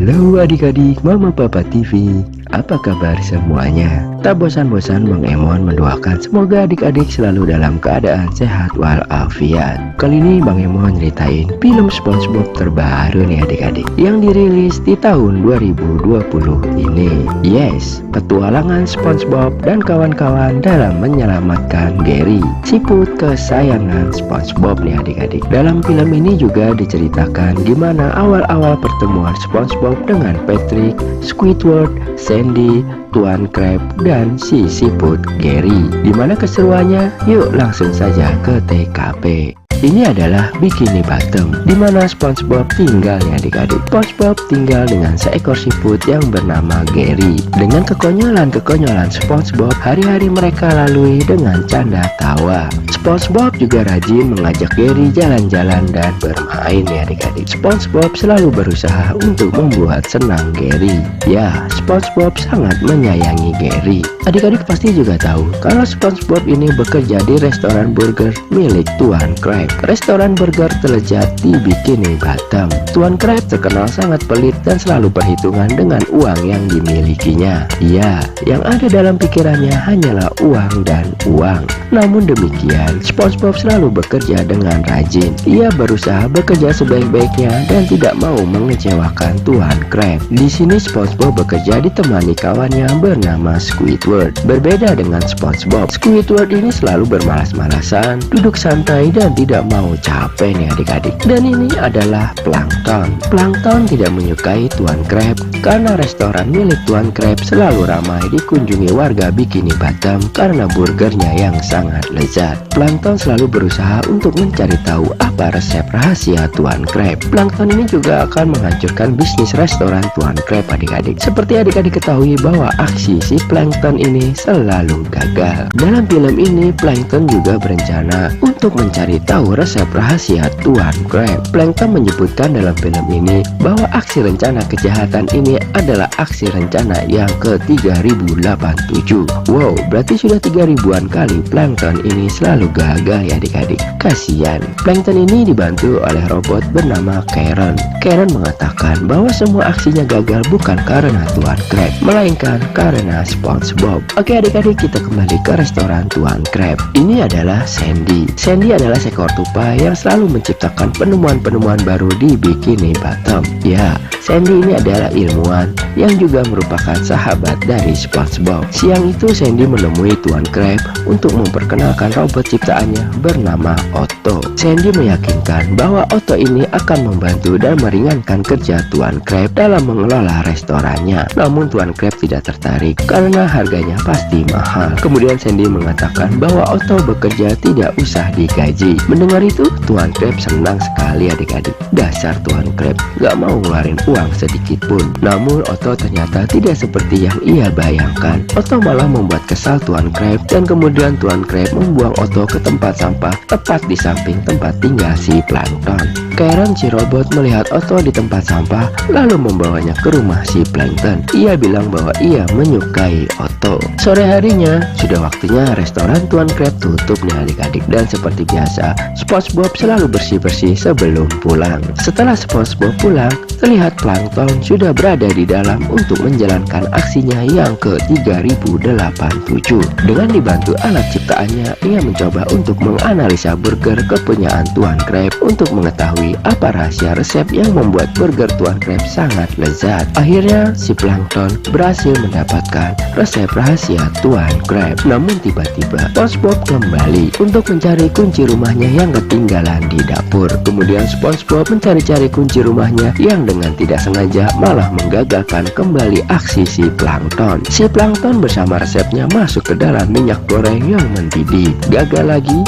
Halo adik-adik Mama Papa TV, apa kabar semuanya? Tak bosan-bosan Bang Emon mendoakan semoga adik-adik selalu dalam keadaan sehat walafiat. Kali ini Bang Emon nyeritain film SpongeBob terbaru nih adik-adik, yang dirilis di tahun 2020 ini. Yes, petualangan SpongeBob dan kawan-kawan dalam menyelamatkan Gary, siput kesayangan SpongeBob nih adik-adik. Dalam film ini juga diceritakan gimana awal-awal pertemuan SpongeBob dengan Patrick, Squidward, Sandy, Tuan Crab, dan si siput Gary. Dimana keseruannya? Yuk langsung saja ke TKP. Ini adalah Bikini Bottom, di mana SpongeBob tinggal ya adik-adik. SpongeBob tinggal dengan seekor siput yang bernama Gary. Dengan kekonyolan-kekonyolan SpongeBob, hari-hari mereka lalui dengan canda tawa. SpongeBob juga rajin mengajak Gary jalan-jalan dan bermain ya adik-adik. SpongeBob selalu berusaha untuk membuat senang Gary. Ya, SpongeBob sangat menyayangi Gary. Adik-adik pasti juga tahu kalau SpongeBob ini bekerja di restoran burger milik Tuan Crab. Restoran burger terlezat di Bikini Bottom. Tuan Crab terkenal sangat pelit dan selalu perhitungan dengan uang yang dimilikinya. Iya, yang ada dalam pikirannya hanyalah uang dan uang. Namun demikian, SpongeBob selalu bekerja dengan rajin. Ia berusaha bekerja sebaik-baiknya dan tidak mau mengecewakan Tuan Crab. Di sini SpongeBob bekerja ditemani kawannya bernama Squidward. Berbeda dengan SpongeBob, Squidward ini selalu bermalas-malasan, duduk santai dan tidak mau capek nih adik-adik. Dan ini adalah Plankton. Plankton tidak menyukai Tuan Crab karena restoran milik Tuan Crab selalu ramai dikunjungi warga Bikini Bottom karena burgernya yang sangat lezat. Plankton selalu berusaha untuk mencari tahu apa resep rahasia Tuan Crab. Plankton ini juga akan menghancurkan bisnis restoran Tuan Crab adik-adik. Seperti adik-adik ketahui bahwa aksi si Plankton ini selalu gagal. Dalam film ini Plankton juga berencana untuk mencari tahu resep rahasia Tuan Crab. Plankton menyebutkan dalam film ini bahwa aksi rencana kejahatan ini adalah aksi rencana yang ke-3087. Wow, berarti sudah 3000-an kali Plankton ini selalu gagal ya adik-adik. Kasian. Plankton ini dibantu oleh robot bernama Karen. Karen mengatakan bahwa semua aksinya gagal bukan karena Tuan Crab, melainkan karena SpongeBob. Oke adik-adik, kita kembali ke restoran Tuan Crab. Ini adalah Sandy. Sandy adalah seekor tupai yang selalu menciptakan penemuan-penemuan baru di Bikini Bottom. Ya, Sandy ini adalah ilmuwan yang juga merupakan sahabat dari SpongeBob. Siang itu Sandy menemui Tuan Crab untuk memperkenalkan robot ciptaannya bernama Otto. Sandy meyakinkan bahwa Otto ini akan membantu dan meringankan kerja Tuan Crab dalam mengelola restorannya. Namun Tuan Crab tidak tertarik karena harganya pasti mahal. Kemudian Sandy mengatakan bahwa Otto bekerja tidak usah digaji. Mendengar itu, Tuan Crab senang sekali adik-adik. Dasar Tuan Crab gak mau ngeluarin uang sedikit pun. Namun Otto ternyata tidak seperti yang ia bayangkan. Otto malah membuat kesal Tuan Crab dan kemudian Tuan Crab membuang Otto ke tempat sampah tepat di samping tempat tinggal si Plankton. Karen si robot melihat Otto di tempat sampah lalu membawanya ke rumah si Plankton. Ia bilang bahwa ia menyukai Otto. Sore harinya sudah waktunya restoran Tuan Crab tutup nih adik-adik, dan seperti biasa SpongeBob selalu bersih-bersih sebelum pulang. Setelah SpongeBob pulang, terlihat Plankton sudah berada di dalam untuk menjalankan aksinya yang ke-3087. Dengan dibantu alat ciptaannya, ia mencoba untuk menganalisa burger kepunyaan Tuan Crab untuk mengetahui apa rahasia resep yang membuat burger Tuan Crab sangat lezat. Akhirnya si Plankton berhasil mendapatkan resep rahasia Tuan Crab. Namun tiba-tiba SpongeBob kembali untuk mencari kunci rumahnya yang ketinggalan di dapur. Kemudian SpongeBob mencari-cari kunci rumahnya yang dengan tidak sengaja malah menggagalkan kembali aksi si Plankton. Si Plankton bersama resepnya masuk ke dalam minyak goreng yang mendidih. Gagal lagi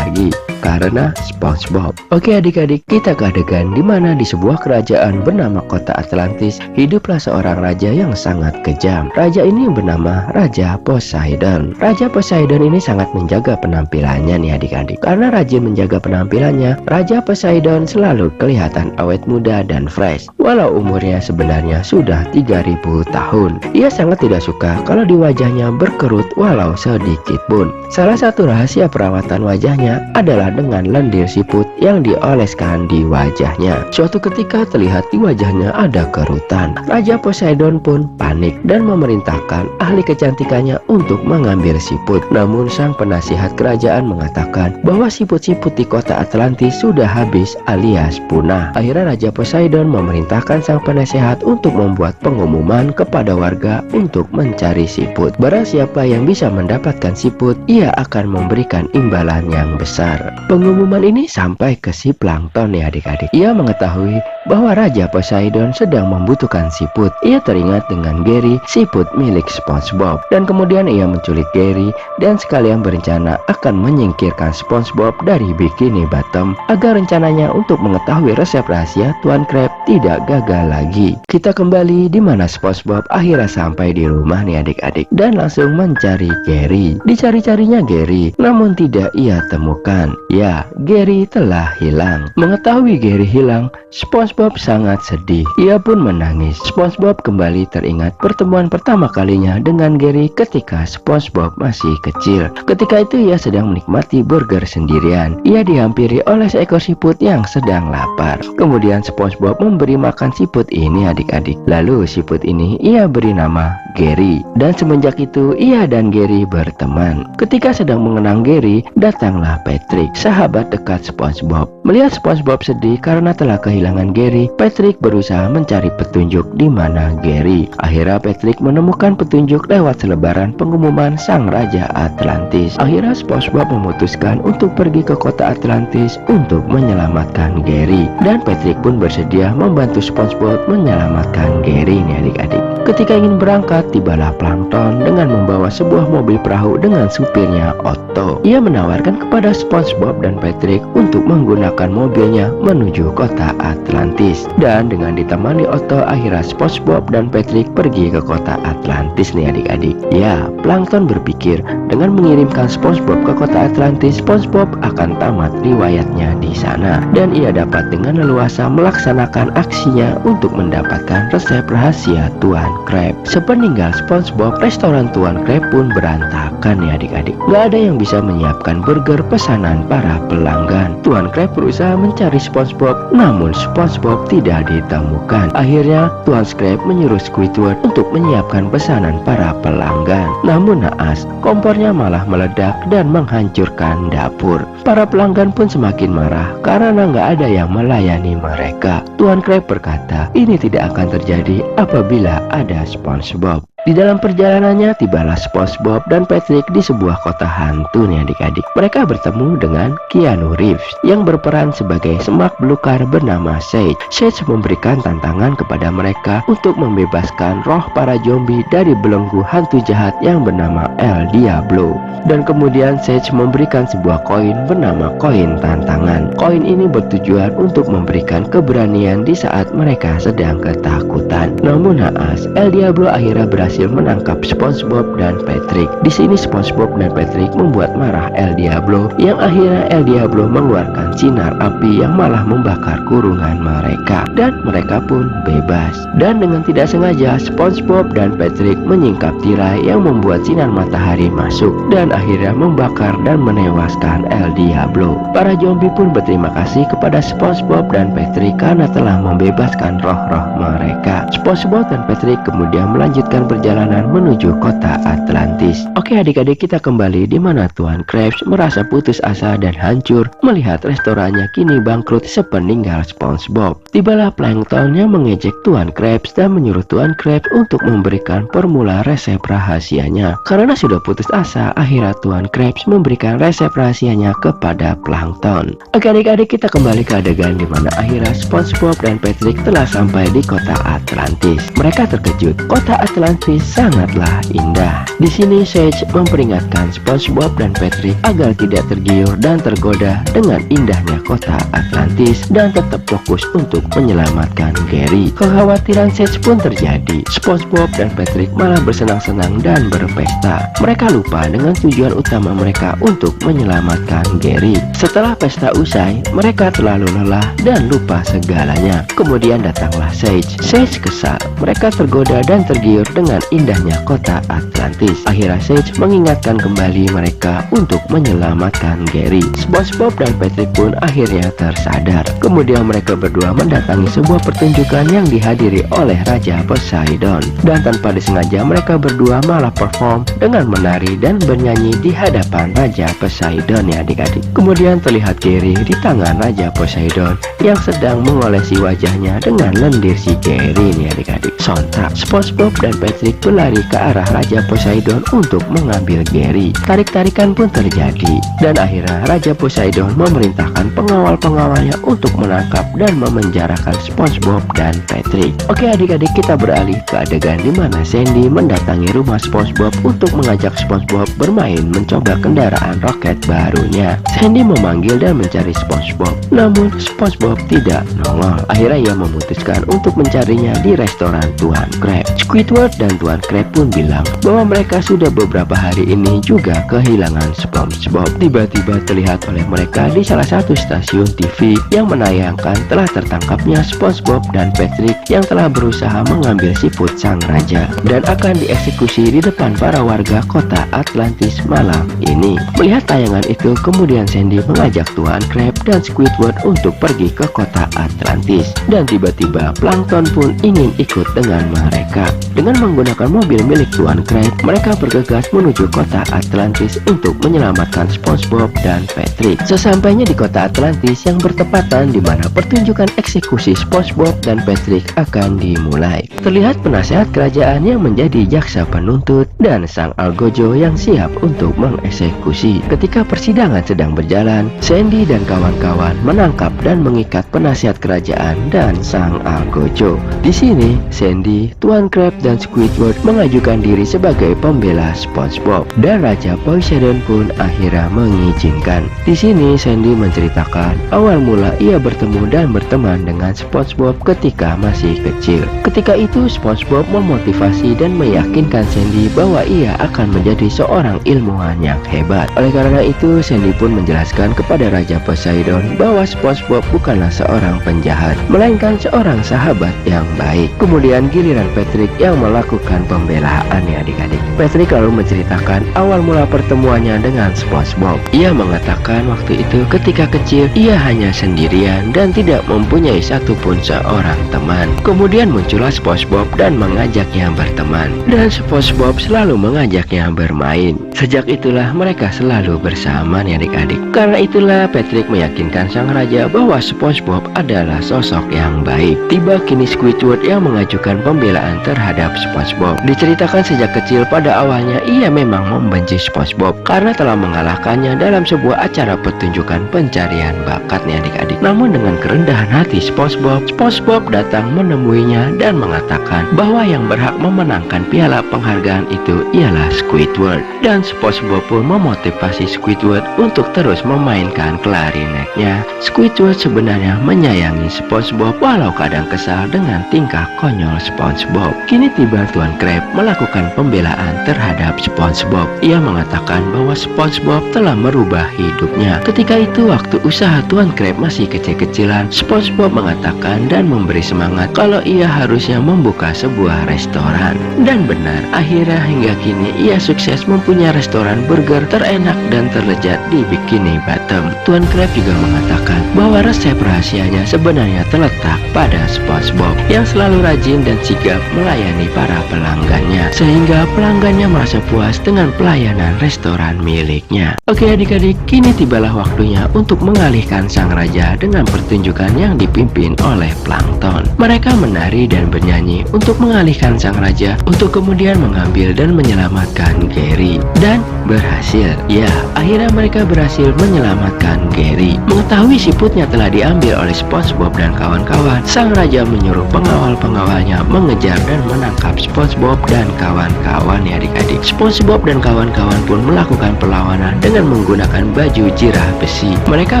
karena SpongeBob. Oke adik-adik, kita ke adegan di mana di sebuah kerajaan bernama Kota Atlantis hiduplah seorang raja yang sangat kejam. Raja ini bernama Raja Poseidon. Raja Poseidon ini sangat menjaga penampilannya nih adik-adik. Karena rajin menjaga penampilannya, Raja Poseidon selalu kelihatan awet muda dan fresh walau umurnya sebenarnya sudah 3000 tahun. Ia sangat tidak suka kalau di wajahnya berkerut walau sedikit pun. Salah satu rahasia perawatan wajahnya adalah adalah dengan lendir siput yang dioleskan di wajahnya. Suatu ketika terlihat di wajahnya ada kerutan. Raja Poseidon pun panik dan memerintahkan ahli kecantikannya untuk mengambil siput. Namun sang penasihat kerajaan mengatakan bahwa siput-siput di kota Atlantis sudah habis alias punah. Akhirnya Raja Poseidon memerintahkan sang penasehat untuk membuat pengumuman kepada warga untuk mencari siput. Barang siapa yang bisa mendapatkan siput, ia akan memberikan imbalan yang besar. Pengumuman ini sampai ke si Plankton ya adik-adik. Ia mengetahui bahwa Raja Poseidon sedang membutuhkan siput. Ia teringat dengan Gary, siput milik SpongeBob, dan kemudian ia menculik Gary dan sekalian berencana akan menyingkirkan SpongeBob dari Bikini Bottom agar rencananya untuk mengetahui resep rahasia Tuan Krab tidak gagal lagi. Kita kembali di mana SpongeBob akhirnya sampai di rumah nih adik-adik dan langsung mencari Gary. Dicari-carinya Gary, namun tidak ia temukan. Ya, Gary telah hilang. Mengetahui Gary hilang, SpongeBob sangat sedih. Ia pun menangis. SpongeBob kembali teringat pertemuan pertama kalinya dengan Gary ketika SpongeBob masih kecil. Ketika itu ia sedang menikmati burger sendirian. Ia dihampiri oleh seekor siput yang sedang lapar. Kemudian SpongeBob memberi makan siput ini adik-adik. Lalu siput ini ia beri nama Gary. Dan semenjak itu ia dan Gary berteman. Ketika sedang mengenang Gary, datanglah Patrick, sahabat dekat SpongeBob. Melihat SpongeBob sedih karena telah kehilangan Gary, Patrick berusaha mencari petunjuk di mana Gary. Akhirnya Patrick menemukan petunjuk lewat selebaran pengumuman sang Raja Atlantis. Akhirnya SpongeBob memutuskan untuk pergi ke kota Atlantis untuk menyelamatkan Gary. Dan Patrick pun bersedia membantu SpongeBob menyelamatkan Gary nih adik-adik. Ketika ingin berangkat, tibalah Plankton dengan membawa sebuah mobil perahu dengan supirnya Otto. Ia menawarkan kepada SpongeBob dan Patrick untuk menggunakan mobilnya menuju kota Atlantis. Dan dengan ditemani Otto, akhirnya SpongeBob dan Patrick pergi ke kota Atlantis nih adik-adik. Ya, Plankton berpikir dengan mengirimkan SpongeBob ke kota Atlantis, SpongeBob akan tamat riwayatnya di sana dan ia dapat dengan leluasa melaksanakan aksinya untuk mendapatkan resep rahasia Tuan Krab. Sepeninggal SpongeBob, restoran Tuan Krab pun berantakan ya adik-adik. Gak ada yang bisa menyiapkan burger pesanan para pelanggan. Tuan Krab berusaha mencari SpongeBob, namun SpongeBob tidak ditemukan. Akhirnya Tuan Krab menyuruh Squidward untuk menyiapkan pesanan para pelanggan. Namun naas, kompornya malah meledak dan menghancurkan dapur. Para pelanggan pun semakin marah karena nggak ada yang melayani mereka. Tuan Krab berkata, ini tidak akan terjadi apabila ada SpongeBob. Di dalam perjalanannya, tibalah SpongeBob dan Patrick di sebuah kota hantu nih adik-adik. Mereka bertemu dengan Keanu Reeves yang berperan sebagai semak belukar bernama Sage. Sage memberikan tantangan kepada mereka untuk membebaskan roh para zombie dari belenggu hantu jahat yang bernama El Diablo. Dan kemudian Sage memberikan sebuah koin bernama koin tantangan. Koin ini bertujuan untuk memberikan keberanian di saat mereka sedang ketakutan. Namun naas, El Diablo akhirnya berhasil menangkap SpongeBob dan Patrick. Di sini SpongeBob dan Patrick membuat marah El Diablo, yang akhirnya El Diablo mengeluarkan sinar api yang malah membakar kurungan mereka dan mereka pun bebas. Dan dengan tidak sengaja SpongeBob dan Patrick menyingkap tirai yang membuat sinar matahari masuk dan akhirnya membakar dan menewaskan El Diablo. Para zombie pun berterima kasih kepada SpongeBob dan Patrick karena telah membebaskan roh-roh mereka. SpongeBob dan Patrick kemudian melanjutkan perjalanan menuju kota Atlantis. Oke adik-adik, kita kembali di mana Tuan Krabs merasa putus asa dan hancur melihat restorannya kini bangkrut sepeninggal SpongeBob. Tibalah Plankton yang mengejek Tuan Krabs dan menyuruh Tuan Krabs untuk memberikan formula resep rahasianya. Karena sudah putus asa, akhirnya Tuan Krabs memberikan resep rahasianya kepada Plankton. Oke adik-adik, kita kembali ke adegan di mana akhirnya SpongeBob dan Patrick telah sampai di kota Atlantis. Mereka terkejut. Kota Atlantis sangatlah indah. Di sini Sage memperingatkan SpongeBob dan Patrick agar tidak tergiur dan tergoda dengan indahnya kota Atlantis dan tetap fokus untuk menyelamatkan Gary. Kekhawatiran Sage pun terjadi. SpongeBob dan Patrick malah bersenang-senang dan berpesta. Mereka lupa dengan tujuan utama mereka untuk menyelamatkan Gary. Setelah pesta usai, mereka terlalu lelah dan lupa segalanya. Kemudian datanglah Sage. Sage kesal. Mereka tergoda dan tergiur dengan dengan indahnya kota Atlantis. Akhirnya Sage mengingatkan kembali mereka untuk menyelamatkan Gary. SpongeBob dan Patrick pun akhirnya tersadar. Kemudian mereka berdua mendatangi sebuah pertunjukan yang dihadiri oleh Raja Poseidon. Dan tanpa disengaja mereka berdua malah perform dengan menari dan bernyanyi di hadapan Raja Poseidon ya adik-adik. Kemudian terlihat Gary di tangan Raja Poseidon yang sedang mengolesi wajahnya dengan lendir si Gary nih adik-adik. Sontak SpongeBob dan Patrick berlari ke arah Raja Poseidon untuk mengambil Gary. Tarik-tarikan pun terjadi dan akhirnya Raja Poseidon memerintahkan pengawal-pengawalnya untuk menangkap dan memenjarakan SpongeBob dan Patrick. Oke adik-adik, kita beralih ke adegan di mana Sandy mendatangi rumah SpongeBob untuk mengajak SpongeBob bermain mencoba kendaraan roket barunya. Sandy memanggil dan mencari SpongeBob, namun SpongeBob tidak nongol. Akhirnya ia memutuskan untuk mencarinya di restoran Tuan Crab. Squidward dan Tuan Crab pun bilang bahwa mereka sudah beberapa hari ini juga kehilangan SpongeBob. Tiba-tiba terlihat oleh mereka di salah satu stasiun TV yang menayangkan telah tertangkapnya SpongeBob dan Patrick yang telah berusaha mengambil siput sang raja dan akan dieksekusi di depan para warga kota Atlantis malam ini. Melihat tayangan itu, kemudian Sandy mengajak Tuan Crab dan Squidward untuk pergi ke kota Atlantis dan tiba-tiba Plankton pun ingin ikut dengan mereka. Dengan menggunakan mobil milik Tuan Crab, mereka bergegas menuju kota Atlantis untuk menyelamatkan SpongeBob dan Patrick. Sesampainya di kota Atlantis yang bertepatan di mana pertunjukan eksekusi SpongeBob dan Patrick akan dimulai, terlihat penasehat kerajaan yang menjadi jaksa penuntut dan sang Algojo yang siap untuk mengeksekusi. Ketika persidangan sedang berjalan, Sandy dan kawan-kawan menangkap dan mengikat penasehat kerajaan dan sang Algojo. Di sini, Sandy, Tuan Crab dan Squidward mengajukan diri sebagai pembela SpongeBob dan Raja Poseidon pun akhirnya mengizinkan. Di sini Sandy menceritakan awal mula ia bertemu dan berteman dengan SpongeBob ketika masih kecil. Ketika itu SpongeBob memotivasi dan meyakinkan Sandy bahwa ia akan menjadi seorang ilmuwan yang hebat. Oleh karena itu Sandy pun menjelaskan kepada Raja Poseidon bahwa SpongeBob bukanlah seorang penjahat, melainkan seorang sahabat yang baik. Kemudian giliran Patrick yang melakukan pembelaan ya adik-adik. Patrick lalu menceritakan awal mula pertemuannya dengan SpongeBob. Ia mengatakan waktu itu ketika kecil ia hanya sendirian dan tidak mempunyai satupun seorang teman. Kemudian muncullah SpongeBob dan mengajaknya berteman, dan SpongeBob selalu mengajaknya bermain. Sejak itulah mereka selalu bersama nih adik-adik. Karena itulah Patrick meyakinkan sang raja bahwa SpongeBob adalah sosok yang baik. Tiba kini Squidward yang mengajukan pembelaan terhadap SpongeBob. Diceritakan sejak kecil pada awalnya ia memang membenci SpongeBob karena telah mengalahkannya dalam sebuah acara pertunjukan pencarian bakat nih adik-adik. Namun dengan kerendahan hati SpongeBob datang menemuinya dan mengatakan bahwa yang berhak memenangkan piala penghargaan itu ialah Squidward. Dan SpongeBob pun memotivasi Squidward untuk terus memainkan klarinetnya. Squidward sebenarnya menyayangi SpongeBob walau kadang kesal dengan tingkah konyol SpongeBob. Kini tiba Tuan Crab melakukan pembelaan terhadap SpongeBob. Ia mengatakan bahwa SpongeBob telah merubah hidupnya. Ketika itu waktu usaha Tuan Crab masih kecil-kecilan, SpongeBob mengatakan dan memberi semangat kalau ia harusnya membuka sebuah restoran. Dan benar, akhirnya hingga kini ia sukses mempunyai restoran burger terenak dan terlezat di Bikini Bottom. Tuan Crab juga mengatakan bahwa resep rahasianya sebenarnya terletak pada SpongeBob yang selalu rajin dan sigap melayani para pelanggannya, sehingga pelanggannya merasa puas dengan pelayanan restoran miliknya. Oke adik-adik, kini tibalah waktunya untuk mengalihkan sang raja dengan pertunjukan yang dipimpin oleh Plankton. Mereka menari dan bernyanyi untuk mengalihkan sang raja untuk kemudian mengambil dan menyelamatkan Gary. Dan berhasil. Ya, akhirnya mereka berhasil menyelamatkan Gary. Mengetahui siputnya telah diambil oleh SpongeBob dan kawan-kawan, sang raja menyuruh pengawal-pengawalnya mengejar dan menangkap SpongeBob dan kawan-kawan ya adik-adik. SpongeBob dan kawan-kawan pun melakukan perlawanan dengan menggunakan baju jirah besi. Mereka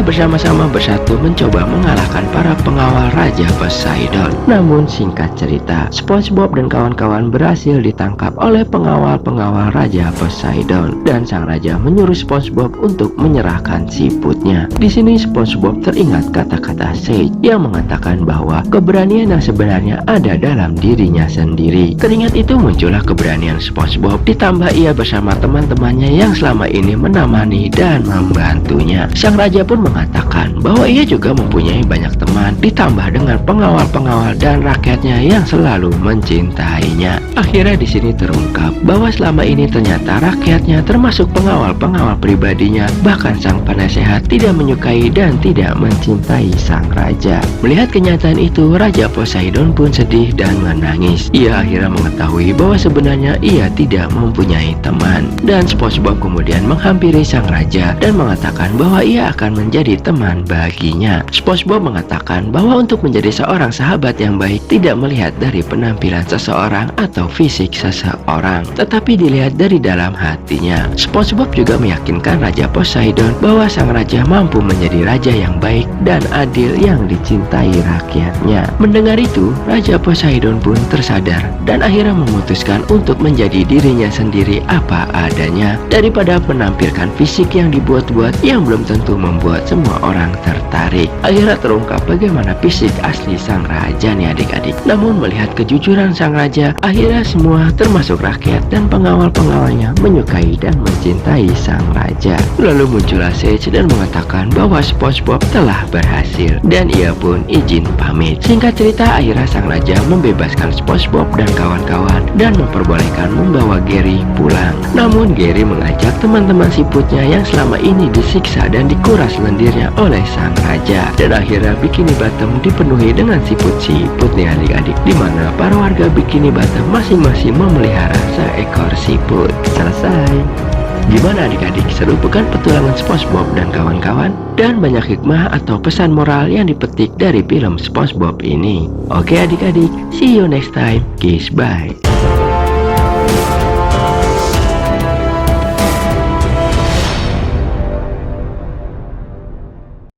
bersama-sama bersatu mencoba mengalahkan para pengawal Raja Poseidon. Namun singkat cerita, SpongeBob dan kawan-kawan berhasil ditangkap oleh pengawal-pengawal Raja Poseidon dan sang raja menyuruh SpongeBob untuk menyerahkan siputnya. Di sini SpongeBob teringat kata-kata Sage yang mengatakan bahwa keberanian yang sebenarnya ada dalam dirinya sendiri. Teringat Saat itu muncullah keberanian SpongeBob, ditambah ia bersama teman-temannya yang selama ini menemani dan membantunya. Sang raja pun mengatakan bahwa ia juga mempunyai banyak teman, ditambah dengan pengawal-pengawal dan rakyatnya yang selalu mencintainya. Akhirnya di sini terungkap bahwa selama ini ternyata rakyatnya termasuk pengawal-pengawal pribadinya, bahkan sang penasehat tidak menyukai dan tidak mencintai sang raja. Melihat kenyataan itu, Raja Poseidon pun sedih dan menangis. Ia akhirnya mengetahui bahwa sebenarnya ia tidak mempunyai teman. Dan SpongeBob kemudian menghampiri sang raja dan mengatakan bahwa ia akan menjadi teman baginya. SpongeBob mengatakan bahwa untuk menjadi seorang sahabat yang baik tidak melihat dari penampilan seseorang atau fisik seseorang, tetapi dilihat dari dalam hatinya. SpongeBob juga meyakinkan Raja Poseidon bahwa sang raja mampu menjadi raja yang baik dan adil yang dicintai rakyatnya. Mendengar itu, Raja Poseidon pun tersadar dan akhirnya memutuskan untuk menjadi dirinya sendiri apa adanya daripada menampilkan fisik yang dibuat-buat yang belum tentu membuat semua orang tertarik. Akhirnya terungkap bagaimana fisik asli sang raja nih adik-adik. Namun melihat kejujuran sang raja, akhirnya semua termasuk rakyat dan pengawal-pengawalnya menyukai dan mencintai sang raja. Lalu muncullah Sage dan mengatakan bahwa SpongeBob telah berhasil dan ia pun izin pamit. Singkat cerita, akhirnya sang raja membebaskan SpongeBob dan kawan-kawan dan memperbolehkan membawa Gary pulang. Namun Gary mengajak teman-teman siputnya yang selama ini disiksa dan dikuras lendirnya oleh sang raja. Dan akhirnya Bikini Bottom dipenuhi dengan siput-siput nih adik-adik, dimana para warga Bikini Bottom masing-masing memelihara seekor siput. Selesai. Gimana adik-adik, seru bukan petualangan SpongeBob dan kawan-kawan? Dan banyak hikmah atau pesan moral yang dipetik dari film SpongeBob ini. Oke adik-adik, see you next time. Kiss, bye.